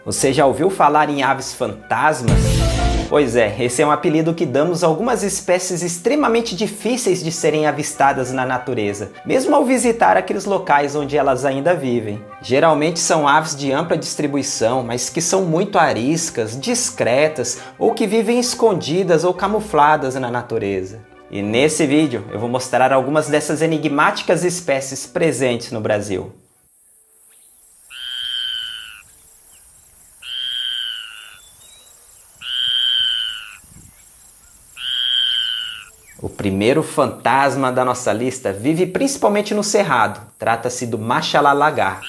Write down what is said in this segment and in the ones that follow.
Você já ouviu falar em aves fantasmas? Pois é, esse é um apelido que damos a algumas espécies extremamente difíceis de serem avistadas na natureza, mesmo ao visitar aqueles locais onde elas ainda vivem. Geralmente são aves de ampla distribuição, mas que são muito ariscas, discretas ou que vivem escondidas ou camufladas na natureza. E nesse vídeo eu vou mostrar algumas dessas enigmáticas espécies presentes no Brasil. O primeiro fantasma da nossa lista vive principalmente no Cerrado. Trata-se do Maxalalagá.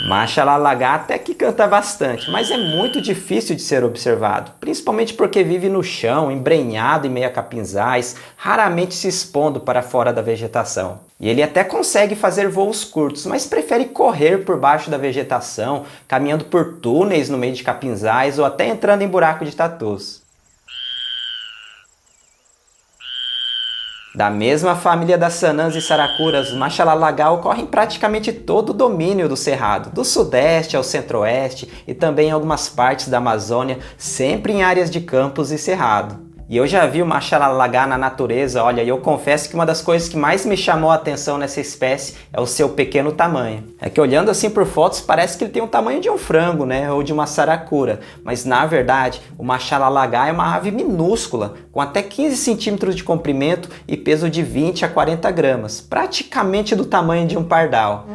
Maxalalagá até que canta bastante, mas é muito difícil de ser observado, principalmente porque vive no chão, embrenhado em meio a capinzais, raramente se expondo para fora da vegetação. E ele até consegue fazer voos curtos, mas prefere correr por baixo da vegetação, caminhando por túneis no meio de capinzais ou até entrando em buraco de tatus. Da mesma família das sanãs e saracuras, o Maxalalagá ocorre em praticamente todo o domínio do Cerrado, do sudeste ao centro-oeste e também em algumas partes da Amazônia, sempre em áreas de campos e cerrado. E eu já vi o Maxalalagá na natureza, olha, e eu confesso que uma das coisas que mais me chamou a atenção nessa espécie é o seu pequeno tamanho. É que olhando assim por fotos parece que ele tem o tamanho de um frango, né, ou de uma saracura, mas na verdade o Maxalalagá é uma ave minúscula, com até 15 centímetros de comprimento e peso de 20 a 40 gramas, praticamente do tamanho de um pardal.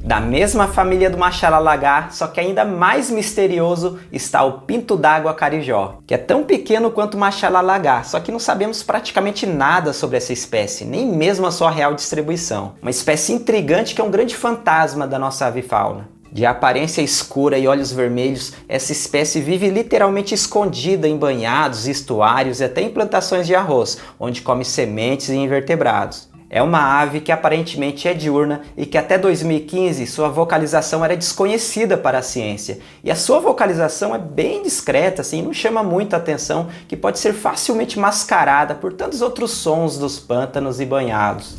Da mesma família do Maxalalagá, só que ainda mais misterioso, está o pinto d'água carijó, que é tão pequeno quanto o Maxalalagá, só que não sabemos praticamente nada sobre essa espécie, nem mesmo a sua real distribuição. Uma espécie intrigante que é um grande fantasma da nossa avifauna. De aparência escura e olhos vermelhos, essa espécie vive literalmente escondida em banhados, estuários e até em plantações de arroz, onde come sementes e invertebrados. É uma ave que aparentemente é diurna e que até 2015 sua vocalização era desconhecida para a ciência. E a sua vocalização é bem discreta, assim, não chama muita atenção, que pode ser facilmente mascarada por tantos outros sons dos pântanos e banhados.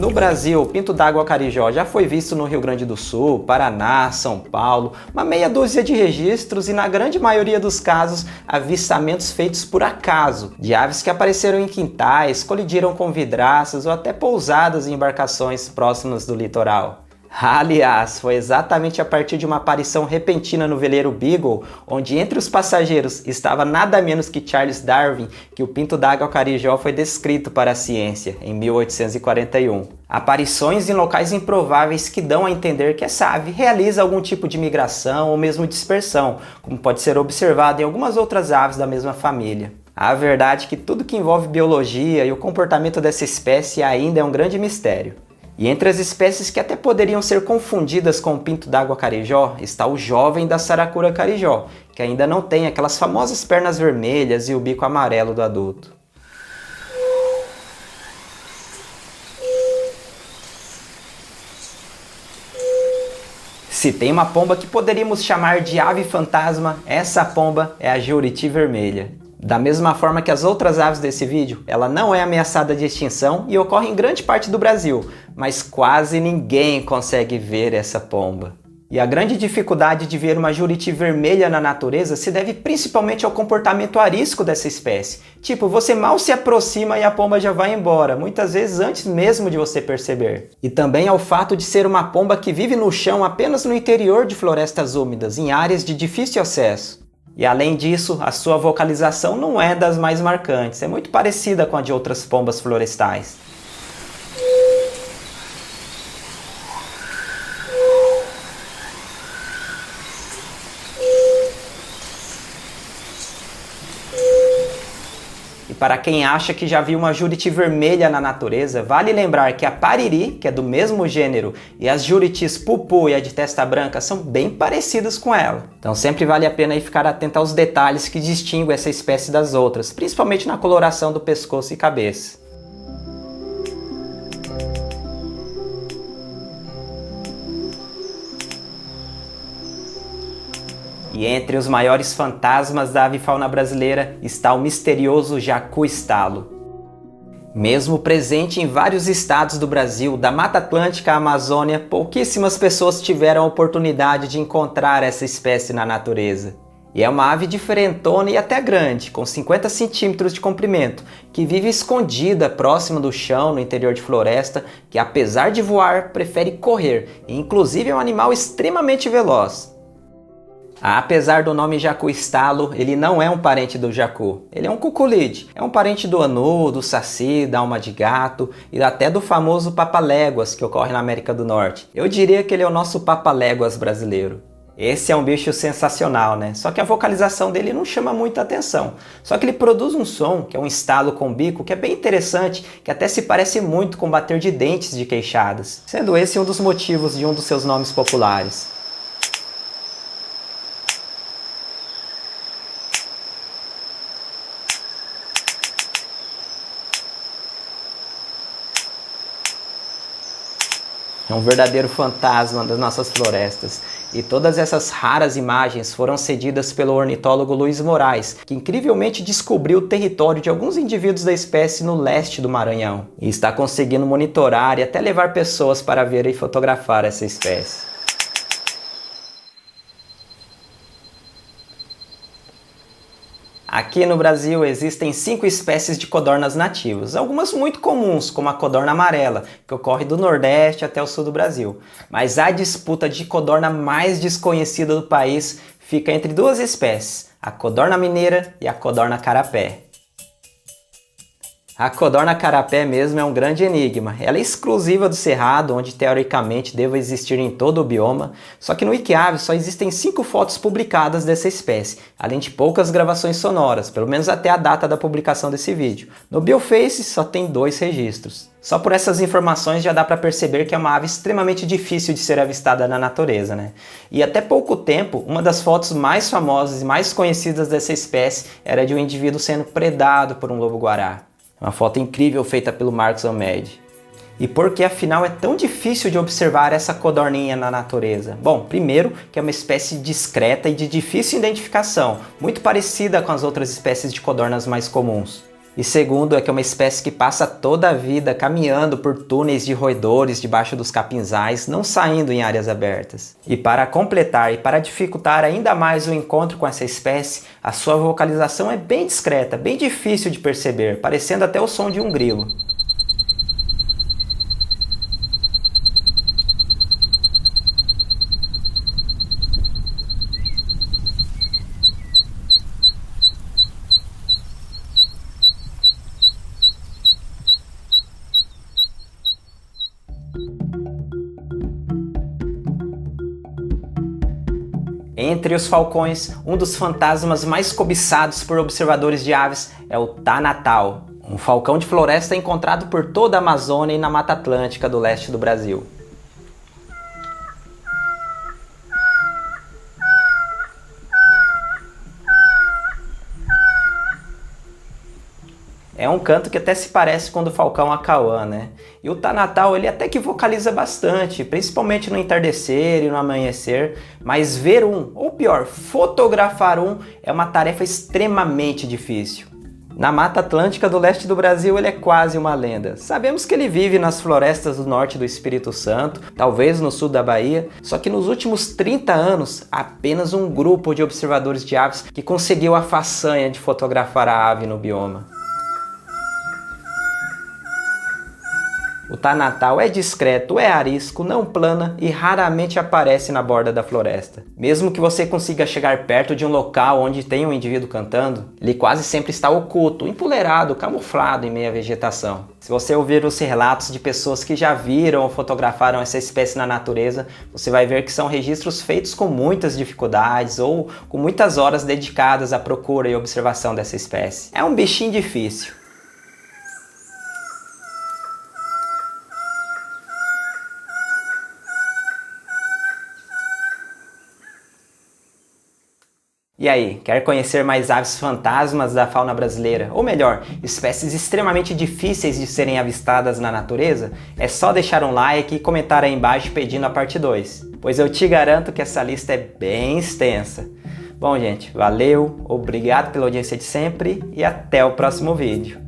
No Brasil, o pinto d'água carijó já foi visto no Rio Grande do Sul, Paraná, São Paulo, uma meia dúzia de registros e na grande maioria dos casos, avistamentos feitos por acaso, de aves que apareceram em quintais, colidiram com vidraças ou até pousadas em embarcações próximas do litoral. Aliás, foi exatamente a partir de uma aparição repentina no veleiro Beagle, onde entre os passageiros estava nada menos que Charles Darwin, que o pinto d'água carijó foi descrito para a ciência, em 1841. Aparições em locais improváveis que dão a entender que essa ave realiza algum tipo de migração ou mesmo dispersão, como pode ser observado em algumas outras aves da mesma família. A verdade é que tudo que envolve biologia e o comportamento dessa espécie ainda é um grande mistério. E entre as espécies que até poderiam ser confundidas com o pinto d'água carijó está o jovem da saracura carijó, que ainda não tem aquelas famosas pernas vermelhas e o bico amarelo do adulto. Se tem uma pomba que poderíamos chamar de ave fantasma, essa pomba é a juriti vermelha. Da mesma forma que as outras aves desse vídeo, ela não é ameaçada de extinção e ocorre em grande parte do Brasil, mas quase ninguém consegue ver essa pomba. E a grande dificuldade de ver uma juriti vermelha na natureza se deve principalmente ao comportamento arisco dessa espécie. Tipo, você mal se aproxima e a pomba já vai embora, muitas vezes antes mesmo de você perceber. E também ao fato de ser uma pomba que vive no chão apenas no interior de florestas úmidas, em áreas de difícil acesso. E além disso, a sua vocalização não é das mais marcantes, é muito parecida com a de outras pombas florestais. E para quem acha que já viu uma juriti vermelha na natureza, vale lembrar que a pariri, que é do mesmo gênero, e as juritis pupu e a de testa branca são bem parecidas com ela. Então sempre vale a pena ficar atento aos detalhes que distinguem essa espécie das outras, principalmente na coloração do pescoço e cabeça. E entre os maiores fantasmas da avifauna brasileira está o misterioso jacu-estalo. Mesmo presente em vários estados do Brasil, da Mata Atlântica à Amazônia, pouquíssimas pessoas tiveram a oportunidade de encontrar essa espécie na natureza. E é uma ave diferentona e até grande, com 50 centímetros de comprimento, que vive escondida próximo do chão no interior de floresta, que apesar de voar, prefere correr, e inclusive é um animal extremamente veloz. Apesar do nome jacu-estalo, ele não é um parente do jacu. Ele é um cuculide. É um parente do anu, do saci, da alma de gato e até do famoso papaléguas que ocorre na América do Norte. Eu diria que ele é o nosso papaléguas brasileiro. Esse é um bicho sensacional, né? Só que a vocalização dele não chama muita atenção. Só que ele produz um som, que é um estalo com bico, que é bem interessante, que até se parece muito com bater de dentes de queixadas. Sendo esse um dos motivos de um dos seus nomes populares. É um verdadeiro fantasma das nossas florestas. E todas essas raras imagens foram cedidas pelo ornitólogo Luiz Moraes, que incrivelmente descobriu o território de alguns indivíduos da espécie no leste do Maranhão. E está conseguindo monitorar e até levar pessoas para ver e fotografar essa espécie. Aqui no Brasil existem 5 espécies de codornas nativas, algumas muito comuns, como a codorna amarela, que ocorre do Nordeste até o sul do Brasil. Mas a disputa de codorna mais desconhecida do país fica entre duas espécies, a codorna mineira e a codorna carapé. A codorna carapé mesmo é um grande enigma. Ela é exclusiva do Cerrado, onde teoricamente deve existir em todo o bioma, só que no Wikiaves só existem 5 fotos publicadas dessa espécie, além de poucas gravações sonoras, pelo menos até a data da publicação desse vídeo. No Bioface só tem 2 registros. Só por essas informações já dá para perceber que é uma ave extremamente difícil de ser avistada na natureza, né? E até pouco tempo, uma das fotos mais famosas e mais conhecidas dessa espécie era de um indivíduo sendo predado por um lobo-guará. Uma foto incrível feita pelo Marcos Almeida. E por que afinal é tão difícil de observar essa codorninha na natureza? Bom, primeiro que é uma espécie discreta e de difícil identificação, muito parecida com as outras espécies de codornas mais comuns. E segundo é que é uma espécie que passa toda a vida caminhando por túneis de roedores debaixo dos capinzais, não saindo em áreas abertas. E para completar e para dificultar ainda mais o encontro com essa espécie, a sua vocalização é bem discreta, bem difícil de perceber, parecendo até o som de um grilo. Entre os falcões, um dos fantasmas mais cobiçados por observadores de aves é o Tanatau, um falcão de floresta encontrado por toda a Amazônia e na Mata Atlântica do leste do Brasil. É um canto que até se parece com o do falcão acauã, né? E o Tanatau, ele até que vocaliza bastante, principalmente no entardecer e no amanhecer, mas ver um, ou pior, fotografar um, é uma tarefa extremamente difícil. Na Mata Atlântica do leste do Brasil ele é quase uma lenda. Sabemos que ele vive nas florestas do norte do Espírito Santo, talvez no sul da Bahia, só que nos últimos 30 anos, apenas um grupo de observadores de aves que conseguiu a façanha de fotografar a ave no bioma. O Tanatau é discreto, é arisco, não plana e raramente aparece na borda da floresta. Mesmo que você consiga chegar perto de um local onde tem um indivíduo cantando, ele quase sempre está oculto, empoleirado, camuflado em meio à vegetação. Se você ouvir os relatos de pessoas que já viram ou fotografaram essa espécie na natureza, você vai ver que são registros feitos com muitas dificuldades ou com muitas horas dedicadas à procura e observação dessa espécie. É um bichinho difícil. E aí, quer conhecer mais aves fantasmas da fauna brasileira? Ou melhor, espécies extremamente difíceis de serem avistadas na natureza? É só deixar um like e comentar aí embaixo pedindo a parte 2, pois eu te garanto que essa lista é bem extensa. Bom, gente, valeu, obrigado pela audiência de sempre e até o próximo vídeo.